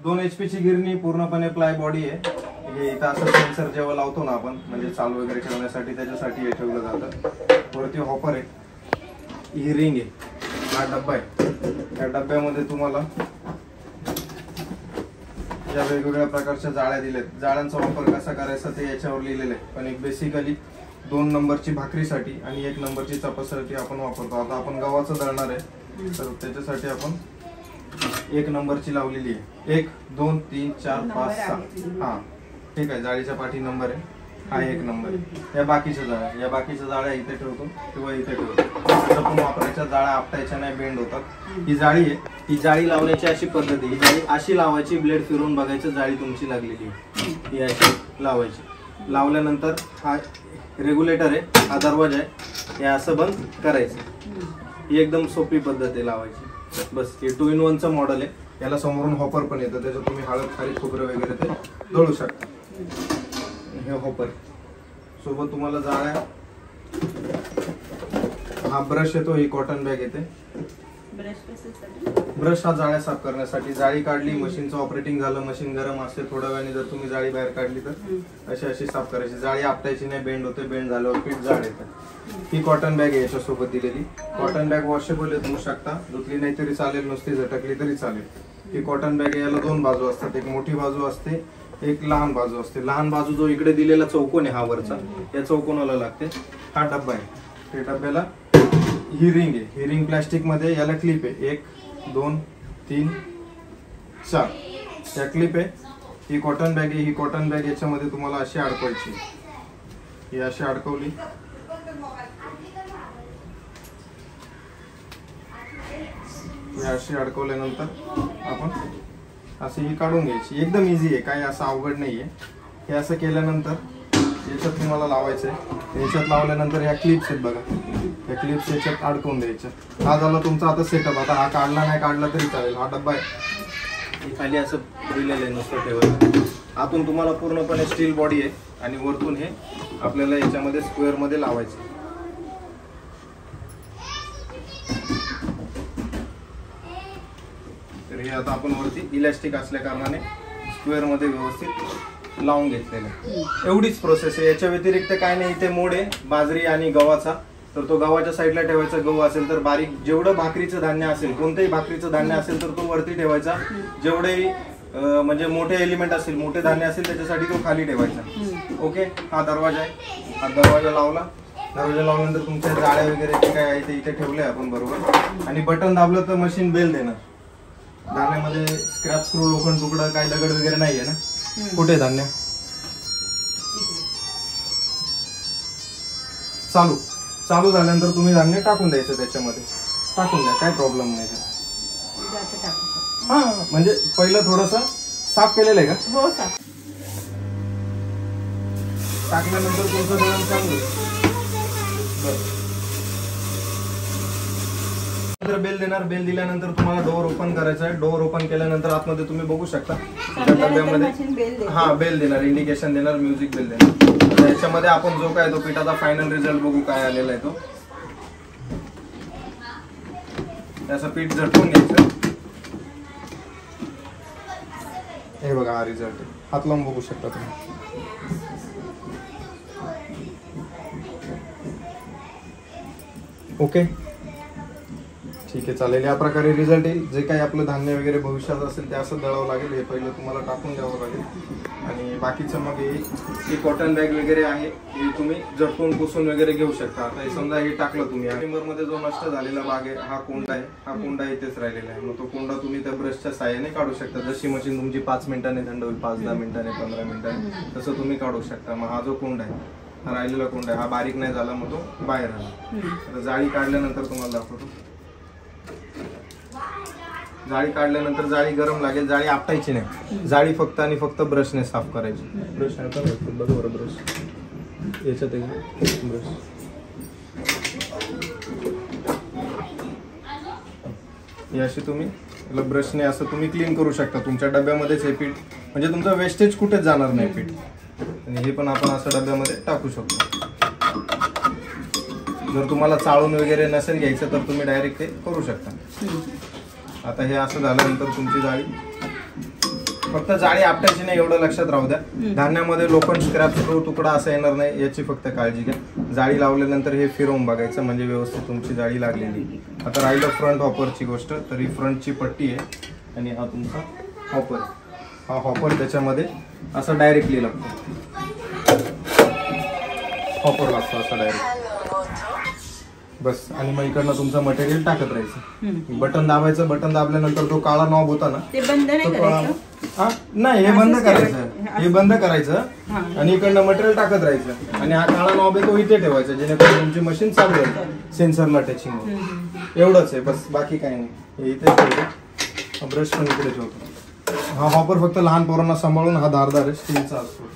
2 HP ची गिरणी, पूर्णपणे प्लाय बॉडी आहे. हे इथं असं सेन्सर जेव्हा लावतो ना आपण, म्हणजे चालू वगैरे ठेवण्यासाठी त्याच्यासाठी हे ठेवलं जातं. वरती हॉपर आहे, ही रिंग आहे, हा डब्बा आहे. या डब्यामध्ये तुम्हाला या वेगवेगळ्या प्रकारच्या जाळ्या दिल्यात. जाळ्यांचा वापर कसा करायचा ते याच्यावर लिहिलेलं आहे. पण एक बेसिकली 2 नंबरची भाकरीसाठी आणि 1 नंबरची चपातीसाठी आपण वापरतो. आता आपण गव्हाचं दळणार आहे, तर त्याच्यासाठी आपण 1 नंबरची लावलेली आहे. 1 2 3 4 5 6. हा ठीक आहे, जाळीच्या पाठी नंबर आहे, हा 1 नंबर आहे. या बाकीच्या जाळ्या इथे ठेवतो किंवा इथे ठेवतो. जपून वापरायच्या, जाळ्या आपटायच्या नाही, बेंड होतात. ही जाळी आहे, ही जाळी लावण्याची अशी पद्धत आहे. ही जाळी अशी लावायची, ब्लेड फिरवून बघायचं जाळी तुमची लागलेली आहे, ही अशी लावायची. लावल्यानंतर हा रेग्युलेटर आहे, हा दरवाजा आहे, हे असं बंद करायचं. ही एकदम सोपी पद्धत आहे लावायची. बस हे 2 in 1 चं मॉडेल आहे. याला समोरून हॉपर पण येतं, त्याच्यात तुम्ही हळद, खारी, खोबरं वगैरे ते दळू शकता. हे हॉपर सोबत तुम्हाला जाळ्या, हा ब्रश येतो, ही कॉटन बॅग येते. ब्रश हा जाळ्या साफ करण्यासाठी. जाळी काढली, मशीनचं ऑपरेटिंग झालं, मशीन गरम असते, थोड्या वेळाने जर तुम्ही जाळी बाहेर काढली तर अशी साफ करायची. जाळी आपटायची नाही, बेंड होते, बेंड झाल्यावर पीठ जाळ येतं. ही कॉटन बॅग आहे याच्यासोबत दिलेली. कॉटन बॅग वॉशेबल आहे, धुवू शकता, धुतली नाही तरी चालेल, नुसती झटकली तरी चालेल. ही कॉटन बॅग आहे, याला 2 बाजू असतात, एक मोठी बाजू असते, एक लहान बाजू असते. लहान बाजू जो इकडे दिलेला चौकोन आहे हा वरचा, या चौकोनाला लागते. हा डब्बा आहे, त्या डब्याला ही रिंग आहे, ही रिंग प्लास्टिक मध्ये, याला क्लिप आहे, 1 2 3 4 या क्लिप आहे. ही कॉटन बॅग आहे, ही कॉटन बॅग याच्यामध्ये तुम्हाला अशी अडकवायची. ही अशी अडकवली, अशी अडकवल्यानंतर आपण अशी ही काढून घ्यायची. एकदम इझी आहे, काही असं अवघड नाहीये. हे असं केल्यानंतर याच्यात तुम्हाला लावायचं आहे. याच्यात लावल्यानंतर ह्या क्लिप्स आहेत बघा, या क्लिप्स याच्यात अडकवून द्यायच्या. हा झाला तुमचा आता सेटअप. आता हा काढला नाही काढला तरी चालेल. हा डब्बा आहे, खाली असं दिलेलं आहे नुसतं ठेवायला. आतून तुम्हाला पूर्णपणे स्टील बॉडी आहे आणि वरतून हे आपल्याला याच्यामध्ये स्क्वेअर मध्ये लावायचं. तर हे आता आपण वरती इलास्टिक असल्या कारणाने स्क्वेअर मध्ये व्यवस्थित लावून घेतलेलं आहे. एवढीच प्रोसेस आहे, याच्या व्यतिरिक्त काय नाही. इथे मोड आहे बाजरी आणि गव्हाचा, तर तो गव्हाच्या साईडला ठेवायचा. गहू असेल तर बारीक, जेवढं भाकरीचं धान्य असेल, कोणतंही भाकरीचं धान्य असेल तर तो वरती ठेवायचा. जेवढेही म्हणजे मोठे एलिमेंट असेल, मोठे धान्य असेल त्याच्यासाठी तो खाली ठेवायचा. ओके, हा दरवाजा आहे, हा दरवाजा लावला. दरवाजा लावल्यानंतर तुमच्या जाळ्या वगैरे जे काय आहे ते इथे ठेवले आपण बरोबर. आणि बटन दाबलं तर मशीन बेल देणार. धान्यामध्ये स्क्रॅप, स्क्रू, लोखंड तुकडा, काही दगड वगैरे नाहीये ना. कुठे धान्य चालू झाल्यानंतर तुम्ही धान्य टाकून द्यायचं, त्याच्यामध्ये टाकून द्या, काय प्रॉब्लेम नाही. हा म्हणजे पहिलं थोडस साफ केलेलं आहे का? हो साफ. टाकल्यानंतर तुमचं दळण चांगलं. बेल देणार. बेल दिल्यानंतर तुम्हाला डोअर ओपन करायचा आहे. डोअर ओपन केल्यानंतर आतमध्ये तुम्ही बघू शकता डब्यामध्ये हा बेल देणार, इंडिकेशन देणार, म्युझिक बेल देणार. याच्यामध्ये आपण जो काय तो पिठाचा फायनल रिझल्ट बघू काय आलेला आहे तो. त्याचं पीठ झटकून घ्यायचं. हे बघा हा रिझल्ट, हात लावून बघू शकता तुम्ही. ओके ठीक आहे चालेल. या प्रकारे रिझल्ट येईल. जे काही आपलं धान्य वगैरे भविष्यात असेल ते असं दळावं लागेल. हे पहिलं तुम्हाला टाकून द्यावं लागेल. आणि बाकीचं मग हे कॉटन बॅग वगैरे आहे, हे तुम्ही झटकून पुसून वगैरे घेऊ शकता. आता हे समजा हे टाकलं तुम्ही, मध्ये जो नष्ट झालेला भाग आहे हा कोंडा आहे, हा कोंडा इथेच राहिलेला आहे. मग तो कोंडा तुम्ही त्या ब्रशच्या साहाय्याने काढू शकता. जशी मशीन तुमची 5 मिनिटांनी थंड होईल, 5-10 मिनिटांनी, 15 मिनिटांनी, तसं तुम्ही काढू शकता. मग हा जो कोंडा आहे, हा राहिलेला कोंडा आहे, हा बारीक नाही झाला, मग तो बाहेर आला. आता जाळी काढल्यानंतर तुम्हाला दाखवतो. जाळी काढल्यानंतर जाळी गरम लागेल. जाळी आपटायची नाही, जाळी फक्त आणि फक्त ब्रशने साफ करायची. ब्रश आहे का बरोबर, ब्रश याच्यात ब्रश. हे अशी तुम्ही ब्रशने असं तुम्ही क्लीन करू शकता. तुमच्या डब्यामध्येच हे पीठ, म्हणजे तुमचं वेस्टेज कुठेच जाणार नाही पीठ. आणि हे पण आपण असं डब्यामध्ये टाकू शकतो. जर तुम्हाला चाळून वगैरे नसेल घ्यायचं तर तुम्ही डायरेक्ट ते करू शकता. आता हे असं झाल्यानंतर तुमची जाळी फक्त जाळी आपटायची नाही एवढं लक्षात राहू द्या. धान्यामध्ये लोखंड स्क्रॅप तुकडा असा येणार नाही याची फक्त काळजी घ्या. जाळी लावल्यानंतर हे फिरवून बघायचं म्हणजे व्यवस्थित तुमची जाळी लागलेली. आता राहिलं फ्रंट हॉपरची गोष्ट, तर ही फ्रंटची पट्टी आहे आणि हा तुमचा हॉपर. हा हॉपर त्याच्यामध्ये असा डायरेक्टली लागतो, हॉपर लागतो असा डायरेक्ट बस. आणि मग इकडनं तुमचं मटेरियल टाकत राहायचं. बटन दाबायचं, बटन दाबल्यानंतर तो काळा नॉब होता ना ते बंद नाही करायचं. नाही, हे बंद करायचं, हे बंद करायचं आणि इकडनं मटेरियल टाकत राहायचं आणि हा काळा नॉब आहे तो इथे ठेवायचा जेणेकरून तुमची मशीन चालू आहे सेन्सरला टचिंग. एवढंच आहे बस, बाकी काही नाही. हे इथे ठेवतो, ब्रश पण इकडे ठेवतो. हा हॉपर फक्त लहान पोरांना सांभाळून हा धारदार आहे, स्टीलचा असतो.